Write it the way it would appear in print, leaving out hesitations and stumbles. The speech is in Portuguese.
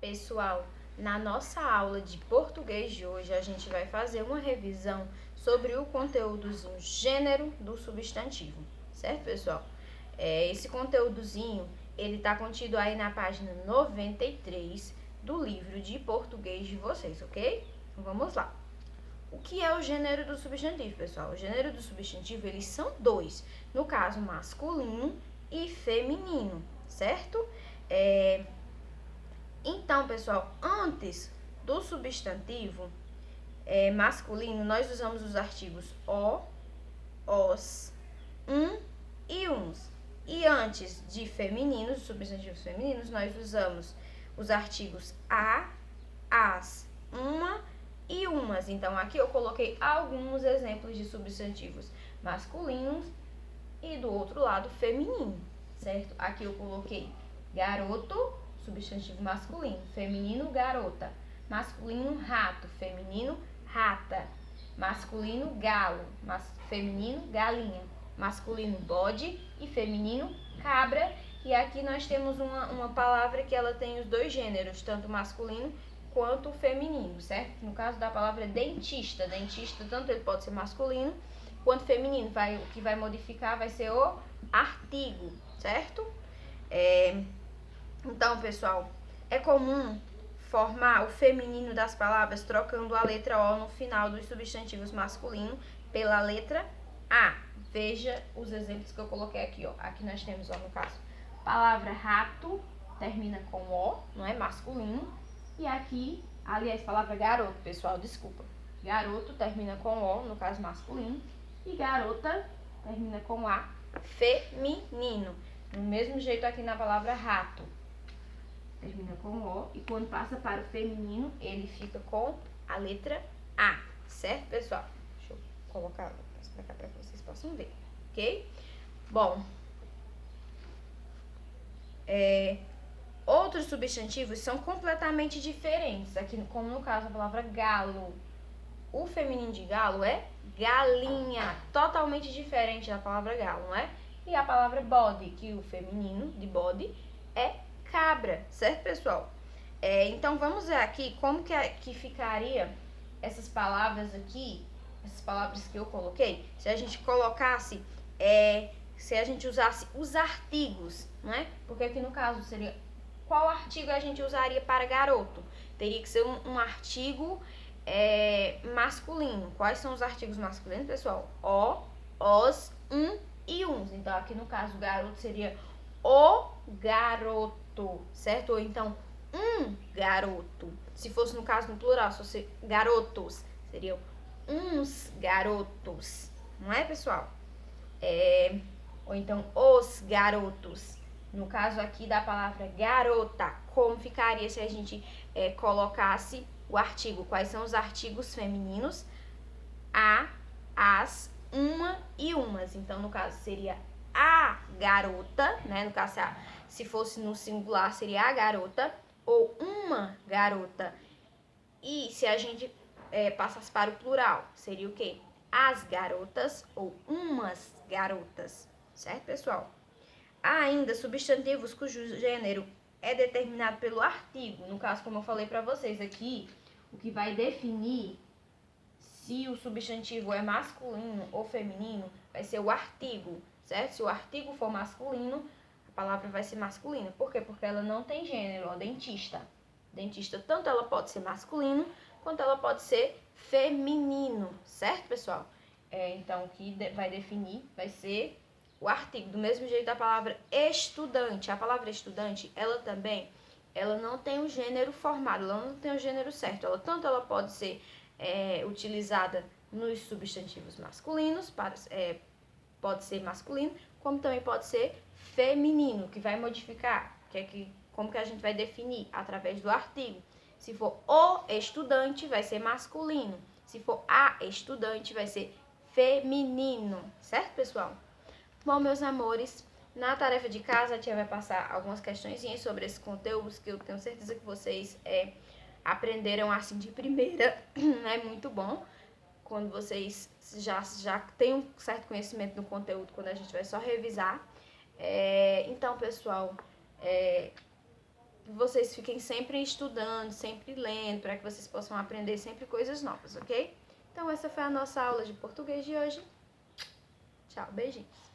Pessoal, na nossa aula de português de hoje, a gente vai fazer uma revisão sobre o conteúdozinho gênero do substantivo, certo, pessoal? Esse conteúdozinho, ele tá contido aí na página 93 do livro de português de vocês, ok? Então, vamos lá. O que é o gênero do substantivo, pessoal? O gênero do substantivo, eles são dois, no caso, masculino e feminino, certo? Então, pessoal, antes do substantivo masculino, nós usamos os artigos o, os, e uns. E antes de femininos, substantivos femininos, nós usamos os artigos a, as, uma e umas. Então, aqui eu coloquei alguns exemplos de substantivos masculinos e do outro lado feminino, certo? Aqui eu coloquei garoto, substantivo masculino, feminino garota, masculino rato, feminino rata, masculino galo, feminino galinha, masculino bode e feminino cabra. E aqui nós temos uma palavra que ela tem os dois gêneros, tanto masculino quanto feminino, certo? No caso da palavra dentista, tanto ele pode ser masculino quanto feminino. O que vai modificar vai ser o artigo, certo? Então, pessoal, é comum formar o feminino das palavras trocando a letra O no final dos substantivos masculinos pela letra A. Veja os exemplos que eu coloquei aqui, ó. Aqui nós temos, ó, no caso, palavra rato, termina com O, não é? Masculino. E aqui, aliás, palavra garoto, pessoal, desculpa. Garoto termina com O, no caso masculino. E garota termina com A, feminino. Do mesmo jeito aqui na palavra rato. Termina com O e quando passa para o feminino, ele fica com a letra A, certo, pessoal? Deixa eu colocar para cá para que vocês possam ver, ok? Bom, outros substantivos são completamente diferentes, aqui como no caso a palavra galo. O feminino de galo é galinha, totalmente diferente da palavra galo, não é? E a palavra bode, que o feminino de bode é cabra, certo, pessoal? Então, vamos ver aqui como que ficaria essas palavras aqui, essas palavras que eu coloquei, se a gente colocasse, se a gente usasse os artigos, não é? Porque aqui no caso seria, qual artigo a gente usaria para garoto? Teria que ser um artigo masculino. Quais são os artigos masculinos, pessoal? O, os, e uns. Então, aqui no caso, garoto seria o garoto, certo? Ou então, um garoto. Se fosse no caso no plural, se fosse garotos, seriam uns garotos, não é, pessoal? Ou então, os garotos. No caso aqui da palavra garota, como ficaria se a gente colocasse o artigo? Quais são os artigos femininos? A, as, uma e umas. Então, no caso, seria a garota, né? No caso, se fosse no singular, seria a garota ou uma garota. E se a gente passasse para o plural, seria o quê? As garotas ou umas garotas. Certo, pessoal? Há ainda substantivos cujo gênero é determinado pelo artigo. No caso, como eu falei para vocês aqui, o que vai definir se o substantivo é masculino ou feminino vai ser o artigo, certo? Se o artigo for masculino, a palavra vai ser masculina. Por quê? Porque ela não tem gênero, ó, dentista. Dentista, tanto ela pode ser masculino, quanto ela pode ser feminino, certo, pessoal? Então, o que vai definir vai ser o artigo. Do mesmo jeito da palavra estudante. A palavra estudante, ela não tem um gênero formado, ela não tem um gênero certo. Tanto ela pode ser utilizada nos substantivos masculinos, pode ser masculino, como também pode ser feminino, que vai modificar, como que a gente vai definir? Através do artigo. Se for o estudante, vai ser masculino. Se for a estudante, vai ser feminino. Certo, pessoal? Bom, meus amores, na tarefa de casa a tia vai passar algumas questõezinhas sobre esses conteúdos que eu tenho certeza que vocês aprenderam assim de primeira. É muito bom quando vocês já têm um certo conhecimento do conteúdo, quando a gente vai só revisar. Então, pessoal, que vocês fiquem sempre estudando, sempre lendo, para que vocês possam aprender sempre coisas novas, ok? Então essa foi a nossa aula de português de hoje. Tchau, beijinhos.